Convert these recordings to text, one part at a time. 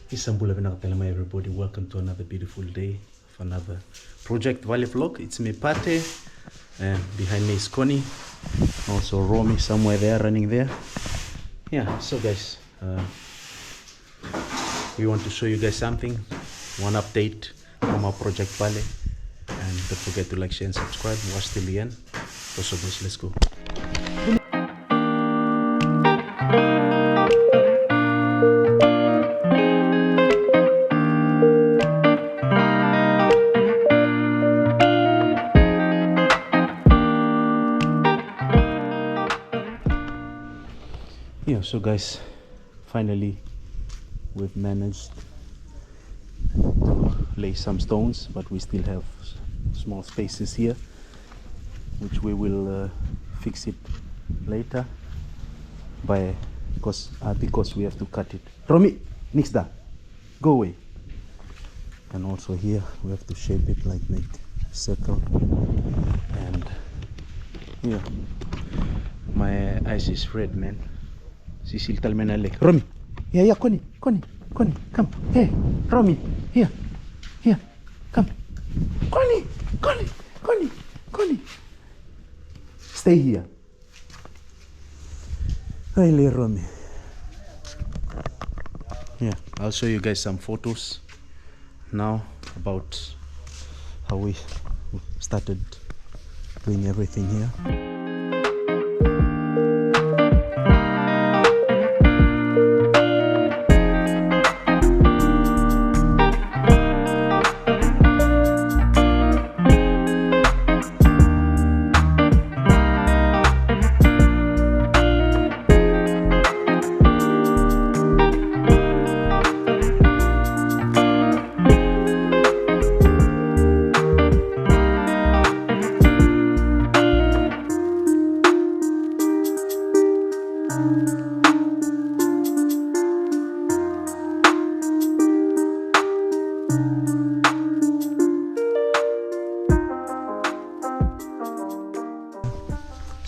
Bula, Vinaka, everybody. Welcome to another beautiful day of another Project VALE vlog. It's me, Pate, and behind me is Conny. Also Romy somewhere there, running there. Yeah, so guys, we want to show you guys something, one update from our Project VALE. And don't forget to like, share and subscribe. Watch till the end. So guys, let's go. Yeah, so guys, finally we've managed to lay some stones, but we still have small spaces here which we will fix it later because we have to cut it. Romy, nix da, go away. And also here we have to shape it, like make circle. And yeah, my eyes is red, man. Sisil talmena leg. Romy, yeah, Conny, come. Hey, Romy, here, come. Conny. Stay here. Hey, Romy. Yeah, I'll show you guys some photos now about how we started doing everything here.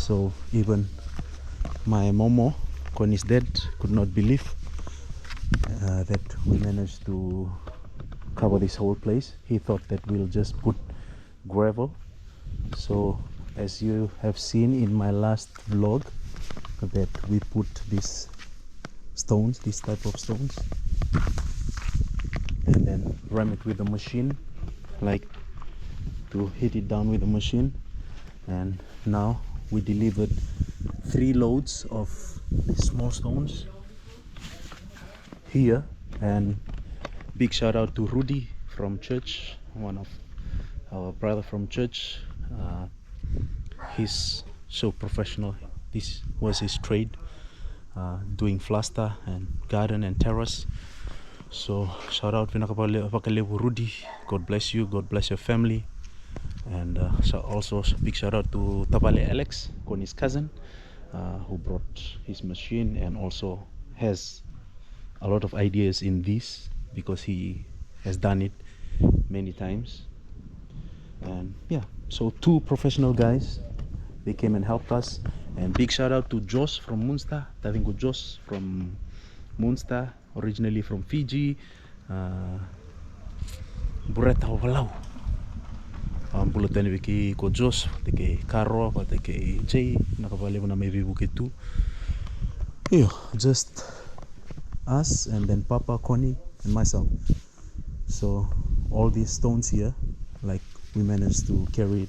So even my Momo, Conny's dad, could not believe that we managed to cover this whole place. He thought that we'll just put gravel. So as you have seen in my last vlog, that we put these stones, this type of stones, and then ram it with the machine, like to hit it down with the machine. And now we delivered 3 loads of small stones here, and big shout out to Rudy from church, one of our brother from church. He's so professional. This was his trade, doing plaster and garden and terrace. So shout out Vinaka, Vakalevu, Rudy. God bless you, God bless your family. And so also big shout out to Tabale Alex, Conny's cousin, who brought his machine and also has a lot of ideas in this because he has done it many times. And yeah, so 2 professional guys, they came and helped us. And big shout out to Jos from Münster, Tavingo Jos from Münster, originally from Fiji. Bureta Walau. Bula tani wiki ko Jos, teke Karo, teke Jay, Vakalevu na maybe buketu. Yeah, just us and then Papa, Conny and myself. So all these stones here, like we managed to carry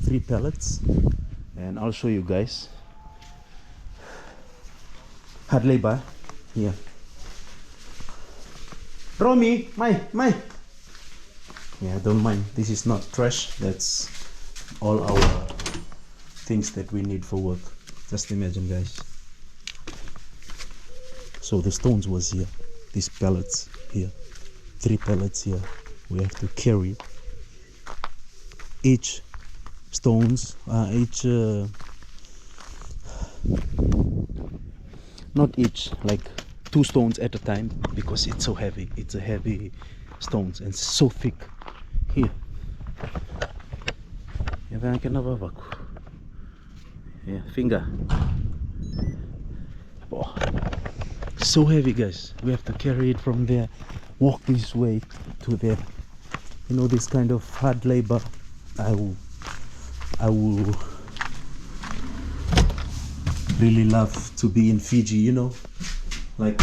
3 pallets, and I'll show you guys. Hard labor here. Romy, my. Yeah, don't mind. This is not trash. That's all our things that we need for work. Just imagine, guys. So the stones was here. These pallets here. 3 pallets here. We have to carry each stones. Not each, like 2 stones at a time, because it's so heavy. It's a heavy stones and so thick. Here. Yeah, finger. So heavy, guys. We have to carry it from there, walk this way to there. You know, this kind of hard labor. I will really love to be in Fiji, you know, like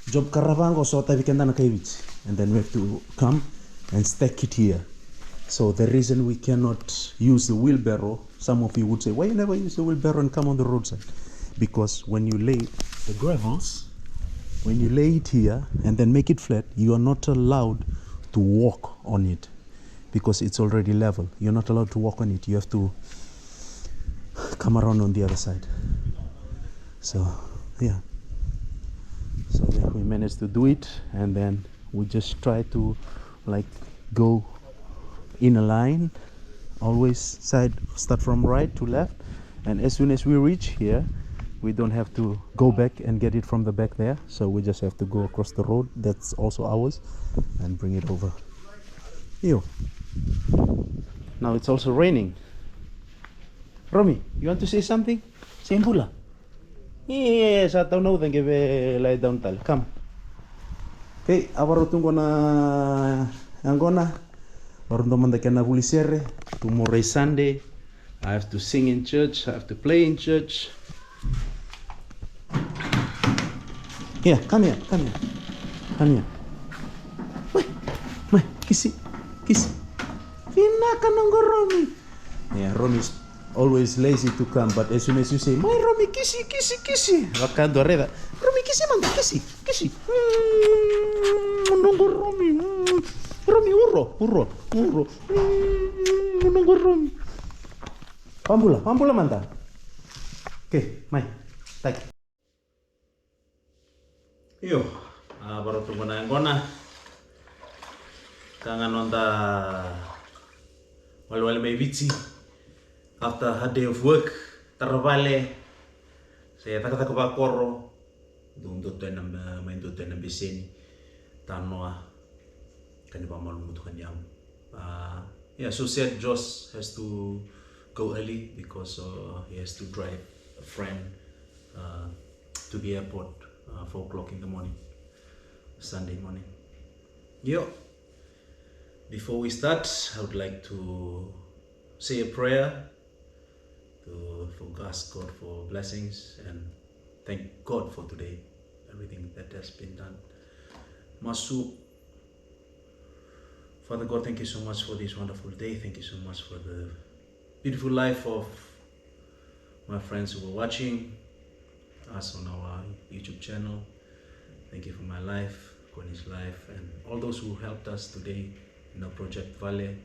job karavango so and then we have to come and stack it here. So the reason we cannot use the wheelbarrow, some of you would say, why you never use the wheelbarrow and come on the roadside? Because when you lay the gravels, when you lay it here and then make it flat, you are not allowed to walk on it because it's already level. You're not allowed to walk on it. You have to come around on the other side. So yeah, so then we managed to do it, and then we just try to like go in a line, always start from right to left, and as soon as we reach here, we don't have to go back and get it from the back there, so we just have to go across the road, that's also ours, and bring it over. Ew. Now it's also raining. Romy, you want to say something? Say Bula. Yes, I don't know, then give a lie down tal. Come. Okay, avarotungo na angona. Varundomanda kena vulisere. Tomorrow is Sunday. I have to sing in church, I have to play in church. Here, come here. Come here. Wait, kissy. Vinaka nongo Romy. Yeah, Romy's always lazy to come, but as soon as you say, my Romy, kissy. Wakando reda. Romy, kissy, manda, kissy. Nongo Romy. Romy, urro. Nongo Romy. Pambula manda. Okay, mai. Tak. Yo, baru tunggu na ngona. Kangan onda wal may vitsi. After a day of work, tarvale. Saya tak ba korro. Dundo tenam main do tenam beseni. Tanoa kanibang malumutukan yam. Yeah, so said Joss has to go early because he has to drive a friend to the airport 4 o'clock in the morning, Sunday morning. Yo, before we start, I would like to say a prayer to ask God for blessings and thank God for today, everything that has been done. Masu, Father God, thank you so much for this wonderful day. Thank you so much for the beautiful life of my friends who are watching us on our YouTube channel. Thank you for my life, Conny's life, and all those who helped us today in our Project VALE,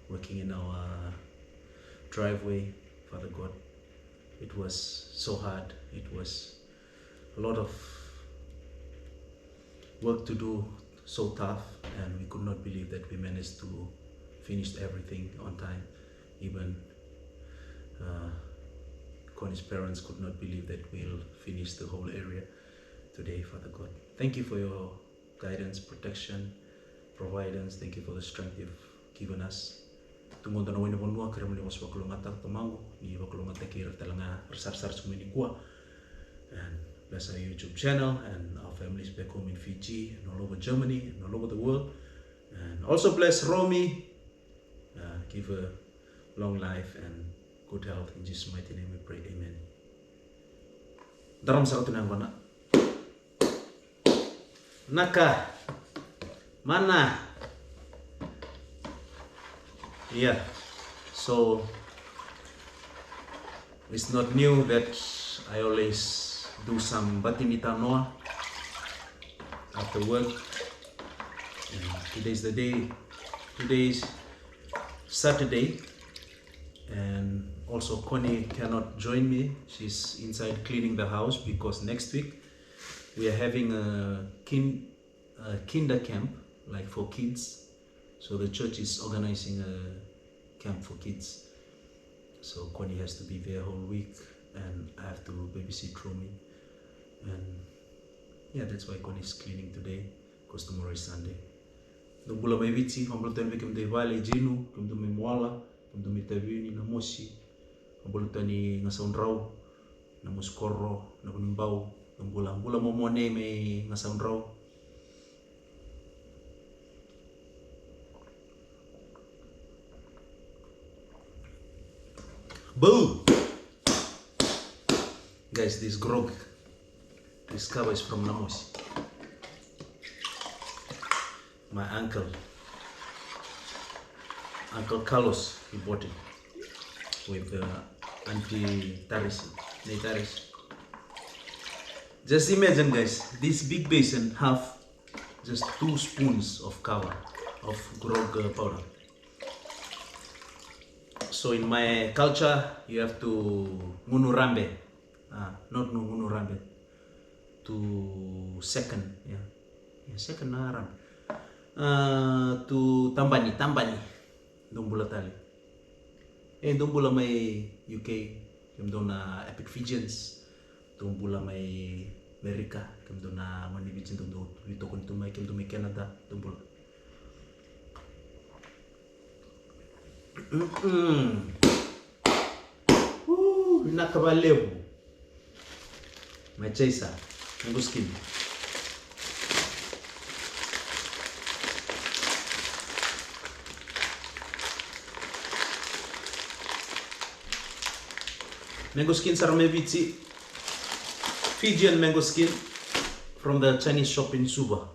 working in our driveway. Father God, it was so hard. It was a lot of work to do, so tough, and we could not believe that we managed to finish everything on time. Even Conny's parents could not believe that we'll finish the whole area today, Father God. Thank you for your guidance, protection, providence. Thank you for the strength you've given us. Tumunta na wini bonua kaya muli mas wakulungata tamango ni wakulungata kira talanga sar sumini kuwa. And bless our YouTube channel and our families back home in Fiji and all over Germany and all over the world. And also bless Romy, give her long life and good health. In Jesus' mighty name we pray, amen. Daram sa katunang wana. Naka, mana. Yeah, so it's not new that I always do some batinita noa after work. And today's the day. Today's Saturday, and also Conny cannot join me. She's inside cleaning the house because next week we are having a kinder camp, like for kids. So the church is organizing a camp for kids. So Conny has to be there whole week, and I have to babysit Romy. And yeah, that's why Conny's cleaning today, because tomorrow is Sunday. The Bula may vitsi, ambulutan bikim de vale jinu, kum dumi muala, kum dumi tavini na mosi, ambulutani ngasaun rau, na muskorro, na bunimbau, Bula momone may ngasang raw. Boo! Guys, this grog, this Kava is from Namos. My uncle Carlos, he bought it with Auntie Taris. Just imagine, guys, this big basin have just 2 spoons of Kava, of grog powder. So in my culture, you have to ngunurambe, not ngunurambe, to second, second rambe, to tambani, Bula tali. Bula may UK, na epic Fijians, Bula may America, na manibitsin dito kunto may Canada, Bula. Vakalevu. My chaser, mango skin. Mango skin saramevitsi. Fijian mango skin from the Chinese shop in Suba.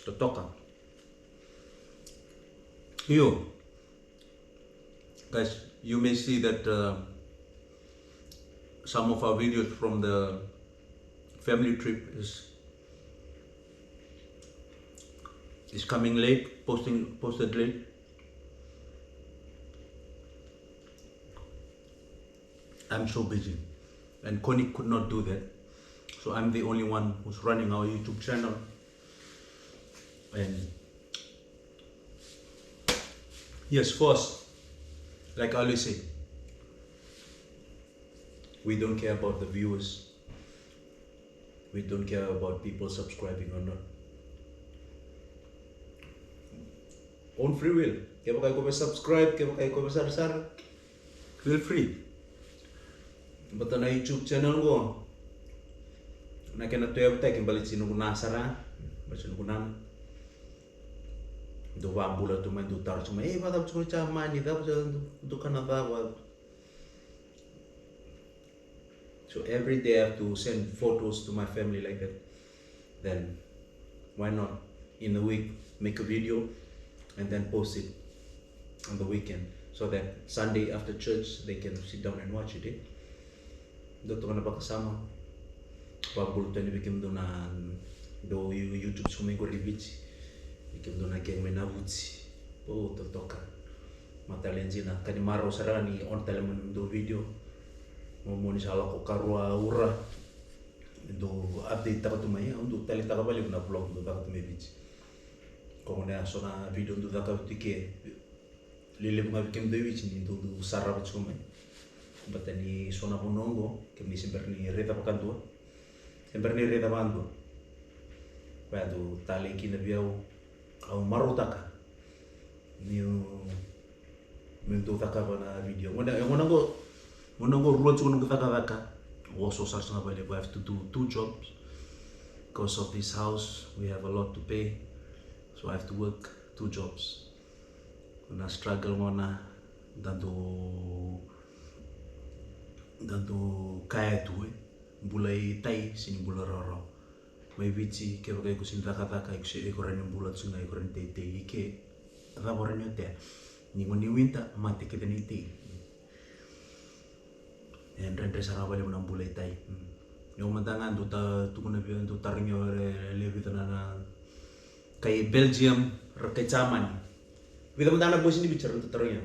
Totoka. You guys, you may see that some of our videos from the family trip is coming late, posted late. I'm so busy, and Conny could not do that, so I'm the only one who's running our YouTube channel. And yes, first, like I always say, we don't care about the viewers. We don't care about people subscribing or not. On free will. Kaya kayo ko subscribe, kaya kayo ko sar, feel free. But on YouTube channel ko, na kaya na tuya tayo kaya balit sino ko nasara, balit sino ko naman. Do Bula to my do touch me, but I'm going to money that do Canada. So every day I have to send photos to my family like that. Then why not in a week make a video and then post it on the weekend so that Sunday after church they can sit down and watch it. Dito ka na ba kasama? Pabulutan ni bikim do na do YouTube suming ko reviews. Ikim na geng menavutsi totoka matalenzi na kanimaro sarani on telemen do video momoni sala ko karua ura do update ta to mai on do tele ta bali na vlog do ta me video como ne sona video do ta tike lele mga bikem do video ni do sarra ko mai batani sona bonongo ke mi semperni reta pakantua semperni reta bando quando tale kina biau au marutaka niu mento taka na video ngona go ruot ngona go taka also such na bale we have to do 2 jobs because of this house. We have a lot to pay, so I have to work 2 jobs. Ngona struggle ngona dando kaya tu bulai tai sini bula roro may vici ke bagay ko sinta kata ikse ekoran yung bulat sunga ekoran tete ike raboran yung te ni ngoni winta mate kita ni te en rente sarabale mo ng bulay tay yung mandangan duta tukuna biyan duta rinyo levita na kay Belgium kay Chaman kita mandang na boss ni bicara duta rinyo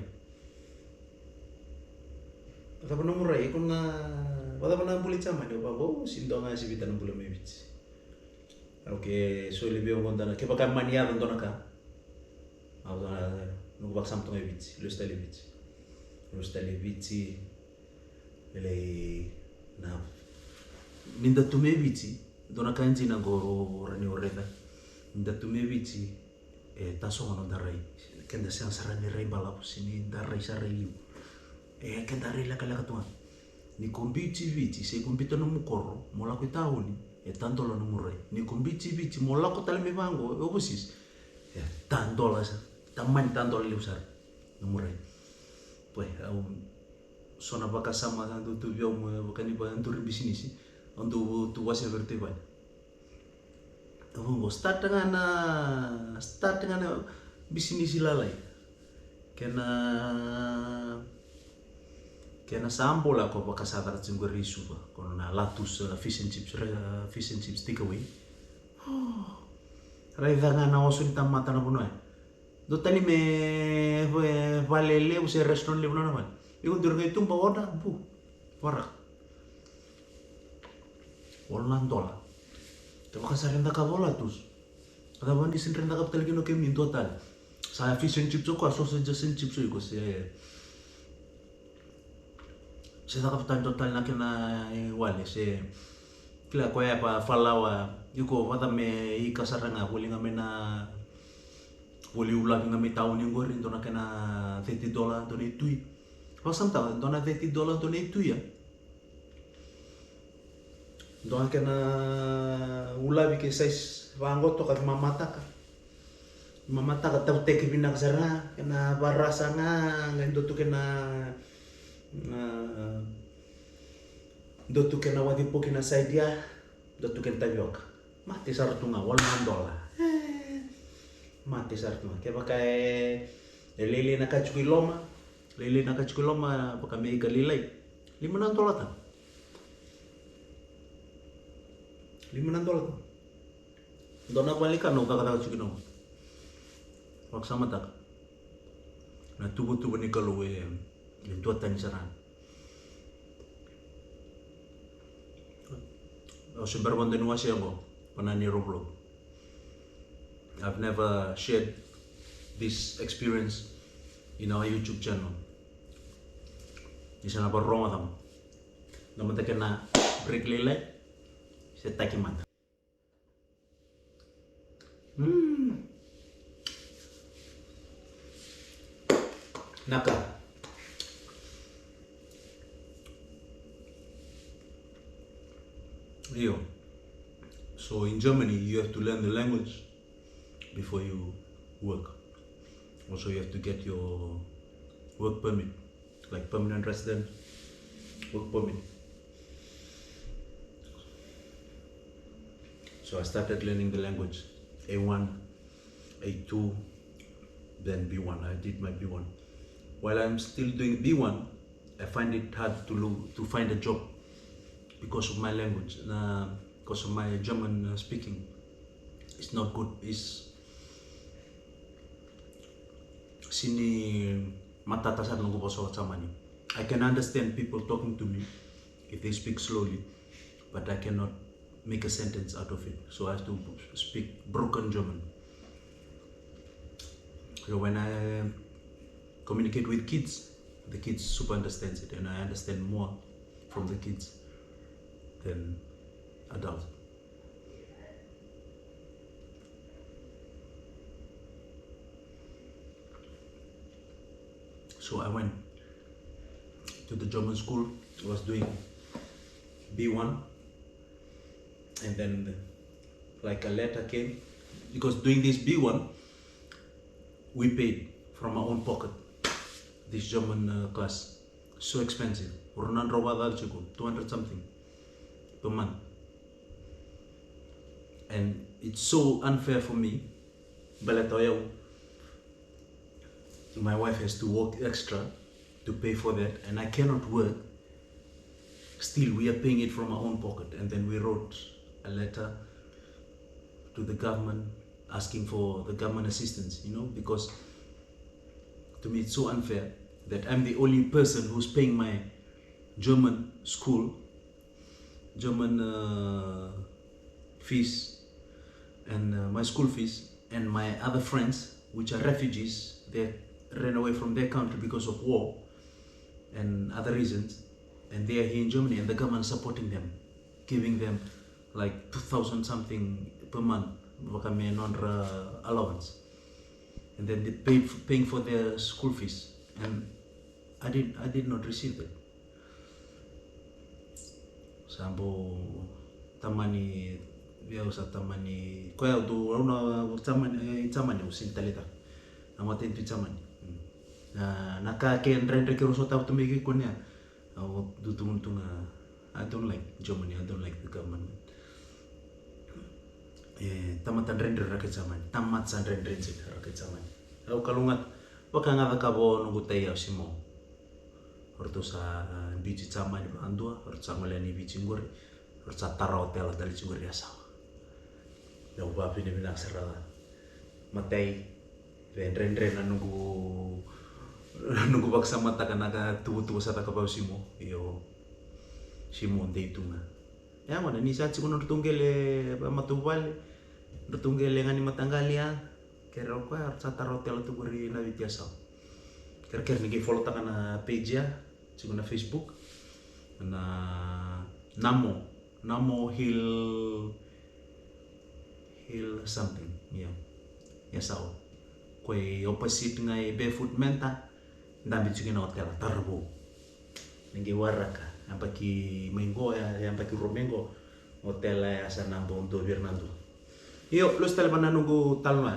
kata pa namuray kung na wala pa na bulay Chaman yung pa sindo nga si bita ng bulay may vici. Okay, so lebih orang kaya pakai mania nonton ka. Aku nunggu bak samtung evici, lu stali vici, na minda tu me vici, dona kanji na go rani oreda, minda tu me vici, taso ngono darai, kenda siang sarani rai balap sini darai sarai liu, e ke dare la kala katwa ni kombiti viti se kombita no mukoro mola ko tauni e tandola no mure ni kombiti viti mola ko tale me vango e obusis e tandola sa tamani tandola le usar no mure pues sona baka sama tu vio mo bakani ba antur bisnis ando tu wase verte ba Vamos start dengan bisnis lalai kena sampo la ko baka sadar tsingori suba kono na latus fish and chips takeaway rai danga na oso ni tamata na buno do tani me valele use restaurant le buno na mal iko durga tumba order bu wara $1 te baka sa renda ka bola tus kada bandi sin renda ka tal kino kem in total sa fish and chips ko sausage and chips ko se da kaptan total na kena wale se kila ko ya pa falawa yuko wata me ikasaranga bolinga mena boli ula nga me tauni ngori ndo na kena $30 ndo ne tui pa samta ndo na $30 ndo ne tui ya ndo na kena ula ke size vangoto ka mamataka tau teke bina kasara kena barasa nga ndo tu kena do tu kena wadi po kena saidia do tu kena tapioca mati sartunga $1 mati sartunga ke pakai lele na kachukiloma pakai mei kalilai $5 ta $5 dona balika no kaka kachukino waksama tak na tubu ni kalau tua tani saran Sumber konten wasi ako panani roblo. I've never shared this experience in our YouTube channel. Isa na parong atam. Naman tayo na break lele, sa takiman. Naka. Yo. So in Germany, you have to learn the language before you work. Also, you have to get your work permit, like permanent resident work permit. So I started learning the language, A1, A2, then B1. I did my B1. While I'm still doing B1, I find it hard to find a job because of my language, because of my German speaking. It's not good. It's sini matatasan ng gusto sa mani. I can understand people talking to me if they speak slowly, but I cannot make a sentence out of it. So I have to speak broken German. So when I communicate with kids, the kids super understands it, and I understand more from the kids than adults. So I went to the German school. I was doing B1, and then like a letter came, because doing this B1 we paid from our own pocket. This German class, so expensive. 200 something per month, and it's so unfair for me. My wife has to work extra to pay for that, and I cannot work. Still, we are paying it from our own pocket. And then we wrote a letter to the government asking for the government assistance, because to me it's so unfair that I'm the only person who's paying my German school, German fees, and my school fees, and my other friends, which are refugees, they ran away from their country because of war and other reasons, and they are here in Germany, and the government supporting them, giving them like 2,000 something per month allowance, and then they paying for their school fees. And I did not receive it. Sambo tamani via usa tamani kwa do una tamani usintalita na tentu tamani na ka ken rendre ke roso tau tumiki konya au du tunga I don't like Germany, I don't like the government. Tamatan rendre raket tamani tamat san rendre raket tamani au kalungat baka nga ka bo nungu tayo simo orto sa bici tamani andua orto sa ngolani bici ngor orto sa tara hotel dali ngor yasa ya uba pini binak serala matay rendre na nungu baksa mata kanaka tubu sa takabaw simo iyo simo ndey tunga ya ngona ni sa tsikuno tungele matubale tungele ngani matanggalia kero kwa sa tara hotel tu guri na biasa ker ni follow ta kana page ya tsikuno Facebook na Namo Hill something ya sao kwe opposite ngai barefoot menta ndambi tsukina hotel tarbo ningi waraka ampaki mengo ya ampaki romengo hotel ya sanambo ndo Fernando iyo los talbana nungu talma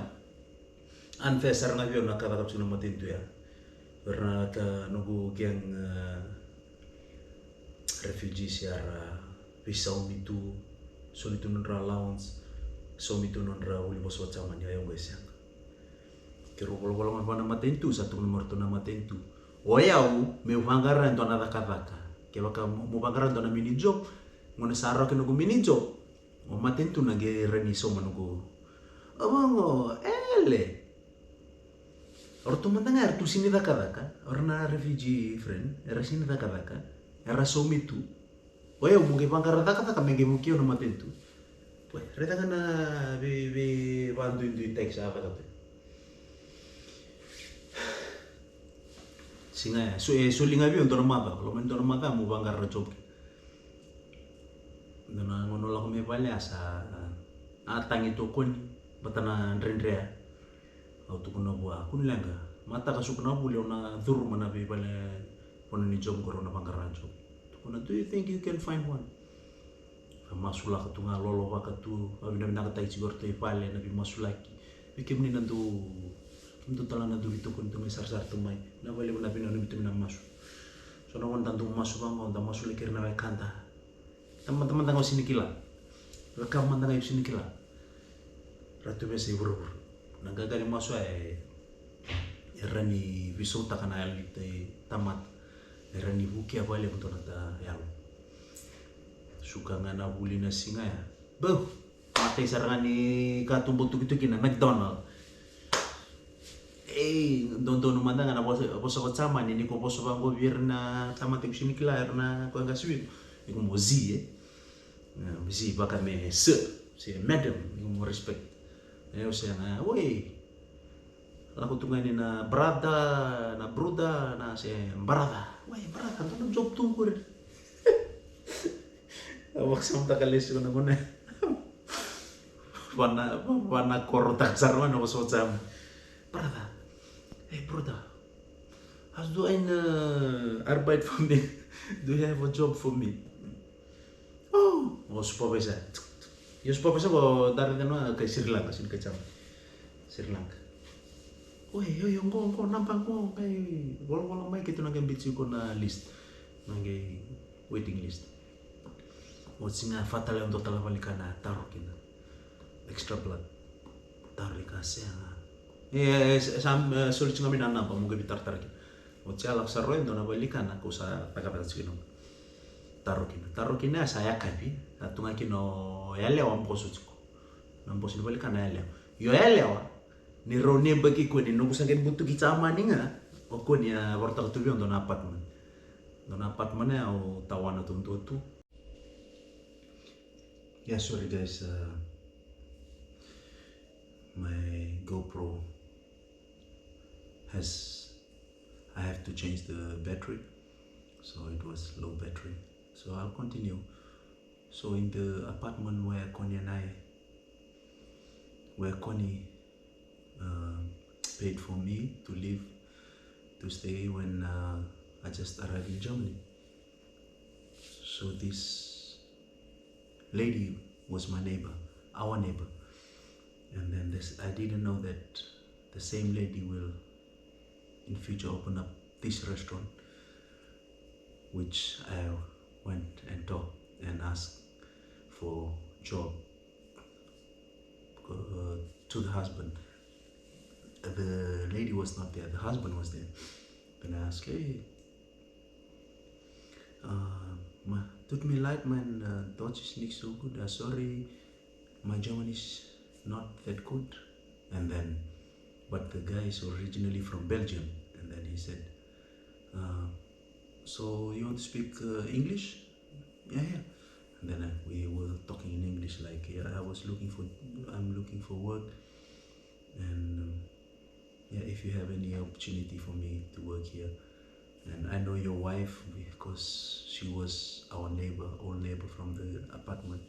anfesar nga vio nakata kapsuna matintu ya karena ka nungu yang refugees ya visa umitu solitu nundra allowance so mitu nundra uli boswa chaman ya yung guys yang kero bolo man pana matentu satu nomor tu na matentu oyau me uhangaran to na dakadaka ke baka mo bangaran to na mini job ngone saro ke nugo mini job o matentu na ge reniso manugo awango ele orto mandangar tu sini dakadaka orna refugee friend era sini dakadaka era so mitu oyau mo ge bangaran dakadaka me ge mukio na matentu pues reta kana be bandu indu teks apa kata singa sulinga bi untuk mata kalau men untuk mata mu banggar job dona ngono la me vale asa atang itu kon batana rendre auto kono bua kun langa mata kasuk na bule ona dur mana be vale kono ni job corona banggar job kono do you think you can find one masula katunga lolo wakatu abina bina katai cigor to ipale nabi masulaki bikim ni nandu kimtu talana du itu kun tumai sar tumai na bale nabi nanu bitu mina masu so na won tantu masu bang on masu lekir na kanta teman-teman tangau sini kila rekam tangau sini kila ratu besi buru naga gari masu erani visota kana alite tamat erani buki abale untuk nata yalo suka ngana buli na singa ya beuh matay sarangan ni katumbo gitu kina McDonald don manda ngana bosa ko sama ni ko bosa bang gobierna sama te sini klar na ko nga suwi ni ko mozi zi baka me se madam ni mo respect eu se na oi la ko tungani na brada na se brada wai brada to job tungkur awak samta kalis ko na guna wana kortak sarwa no so jam brother hey brother has do ein arbeit for me do you have a job for me oh supervisor yo supervisor ko dari no ke Sri Lanka sin ke jam Sri Lanka oi yo ngko nampang ko kay wala mai kito nang bitsi ko na list nang waiting list o singa fatal untuk talabalikana taruh kina extra blood taruh kasih sam sulit ngamin anak pa mungkin bitar tarik o chalak sarro endo na balikana ko sa tagapata sino taruh kina saya kapi atunga kino yale wa mposutiko na mposi balikana yale yo yale wa ni roni bagi ko ni nugu sangen butu kicama ninga o ko ni wortal tu bion don apartment ya o tawana tuntu yeah, sorry guys, my GoPro I have to change the battery, so it was low battery, so I'll continue. So in the apartment where Conny paid for me to live, to stay when I just arrived in Germany. So this lady was my neighbor, our neighbor. And then I didn't know that the same lady will in future open up this restaurant, which I went and talked and asked for job to the husband. The lady was not there, the husband was there. Then I asked, hey, tut me leid, mein Deutsch is nicht so good. Sorry, my German is not that good. And then, but the guy is originally from Belgium. And then he said, so you want to speak English? Yeah. And then we were talking in English, like, yeah, I'm looking for work. And yeah, if you have any opportunity for me to work here. And I know your wife because she was our old neighbor from the apartment.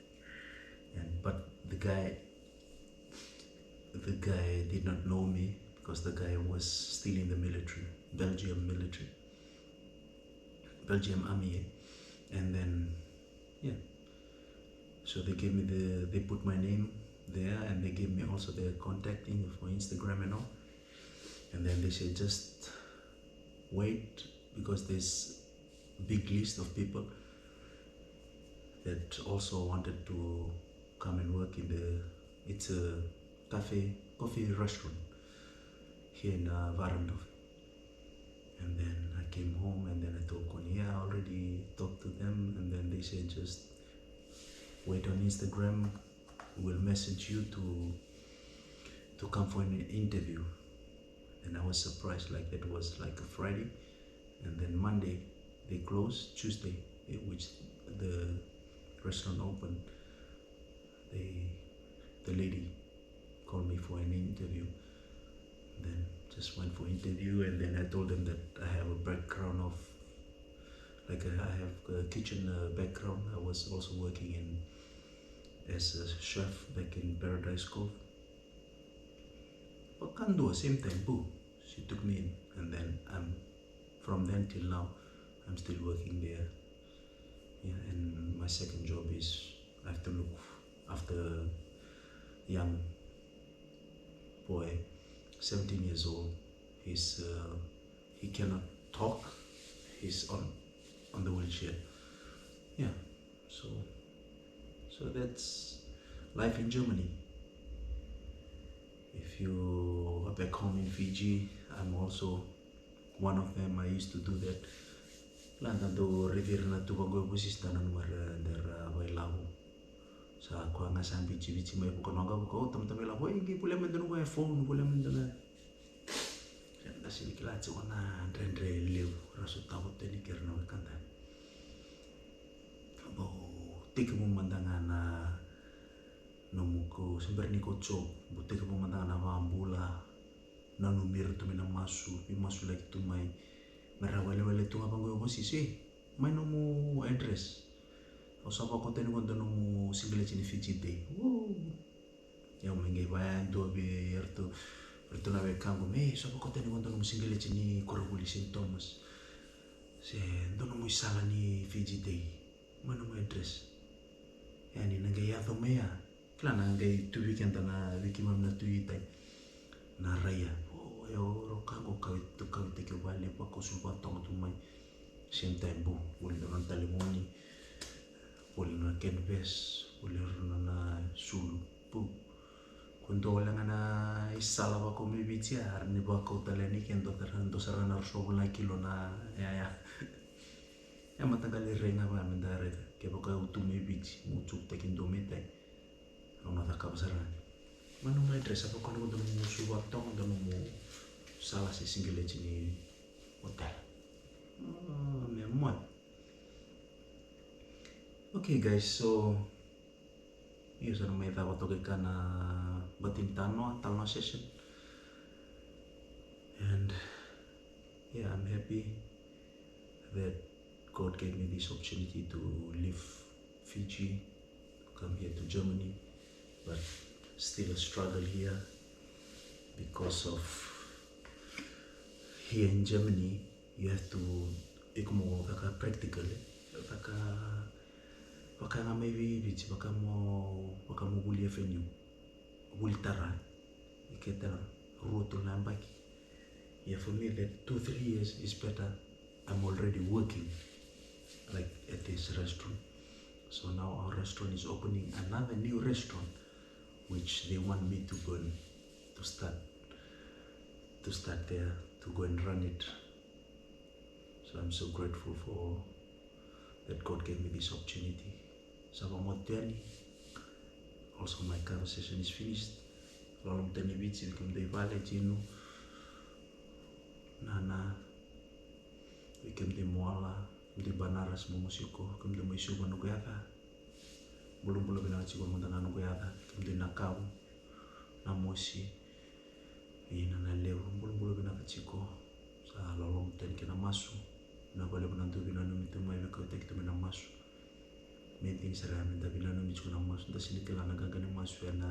But the guy did not know me because the guy was still in the military, Belgium army. And then, yeah. So they put my name there, and they gave me also their contact for Instagram and all. And then they said, just wait, because there's a big list of people that also wanted to come and work it's a coffee restaurant here in Warendorf. And then I came home, and then I told Conny, yeah, I already talked to them. And then they said, just wait on Instagram, we'll message you to come for an interview. And I was surprised, like that was like a Friday. And then Monday they closed, Tuesday, which the restaurant opened, the lady called me for an interview. Then just went for interview, and then I told them that I have a background of, like I have a kitchen background. I was also working as a chef back in Paradise Cove. But can't do the same time, boo. She took me in, and then from then till now, I'm still working there. Yeah, and my second job is I have to look after a young boy, 17 years old. He cannot talk. He's on the wheelchair. Yeah, so that's life in Germany. If you are back home in Fiji, I'm also one of them. I used to do that. Lantando revirna tubago busis tanan mar der Vakalevu. Sa ko nga sambi chibichi mai ko nanga ko tam la boy ngi pule mendon ko phone pule mendon. Sa sinikla tsona ndrendre lew rasu tawo teni kerna kanda. Bo tikmu mandangana nomuko semberni ko chop butik mo mandangana wa Bula nanumir to mina masu like to my merawale tu apa ngo bosi si mai no mu address o sapa ko tenu kon no mu single chini Fiji day ya menge ba do be yerto perto na be kango me sapa ko tenu kon no mu single chini korabuli sin Thomas se do no mu sala ni Fiji day mai no mu address yani nanga ya to mea klana ngai tu weekend na wiki mamna tu itai na raya yo kango kau te ke wale pa ko suba tong tu mai same time bu uli na talimoni uli na canvas uli na sulu bu kundo wala na isala ba ko mibitia arne ba ko taleni kendo tarando sarana so wala kilo na ya matagali renga ba mendare ke ba ko tu mibiti mu chuk te kindo mete ona ta ka sarana mano mai dress apa kono do mu suba tong do mu salah si single ni hotel. Memang. Okay guys, so iyo sa may tawa to ka na batintano tano session. And yeah, I'm happy that God gave me this opportunity to leave Fiji, come here to Germany, but still a struggle here because of here in Germany you have to ikumo vaka practical vaka nga maybe bichi vaka mo buli FNU buli tara iketara roto lambaki. Yeah, for me that 2-3 years is better. I'm already working like at this restaurant. So now our restaurant is opening another new restaurant, which they want me to go and to start there, to go and run it. So I'm so grateful for that God gave me this opportunity. Savamotani. Also my conversation is finished. Lalong tani bichi come the vale jinu. Nana we came the Moala, the Banaras Momosiko, come the Mishuba Nugada, Bulumbula Binachigo Mondana Nugada, come the Nakau, Namosi, Inanalevu, Bulumbula Binachiko, Salong Tenkinamasu, Nabalabana Binanum to my vehicle take to Minamasu. Many things around the Binanum Michunamas, the Sinicala Naganamasu and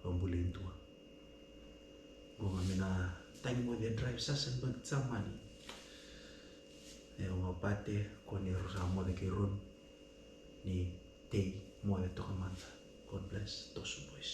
Ombulintua. Gomamina, time with the drive session, but some money. Pate, Conny Rosamo de Kirun, ni Tei, Moe Tokamanta. God bless those boys.